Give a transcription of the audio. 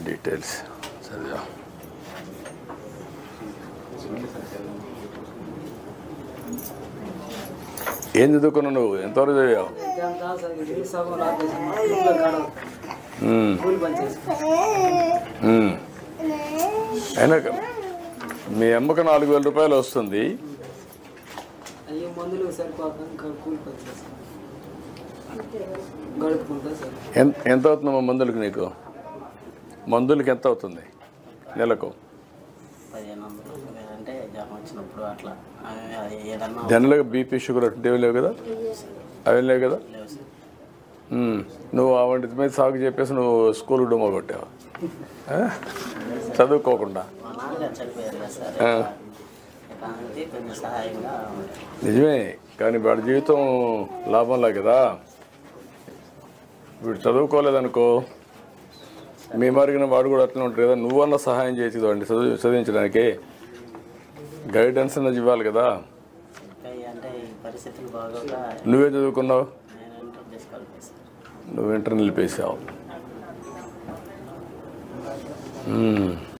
Details చదివా. ఏం చదువుకున్నావు నువ్వు? ఎంతవరకు చదివావు? అయినా మీ అమ్మకు 4,000 రూపాయలు వస్తుంది. ఎంత అవుతుందమ్మా మందులకి? నీకు మందులకి ఎంత అవుతుంది నెలకు? జనరల్గా బీపీ షుగర్ అటువంటివి లేవు కదా? అవి లేవు కదా? నువ్వు ఆ వంటి మీద సాగు చెప్పేసి నువ్వు స్కూల్ డుమ్మా కొట్టావు చదువుకోకుండా. నిజమే, కానీ వాడి జీవితం లాభంలా కదా. వీడు చదువుకోలేదనుకో, మీ మరిగిన వాడు కూడా అట్లా ఉంటాడు కదా. నువ్వన్నా సహాయం చేయొచ్చు అండి చదివించడానికి. గైడెన్స్ అన్నది ఇవ్వాలి కదా. నువ్వే చదువుకున్నావు? నువ్వు ఇంటర్ నిలిపేసావు.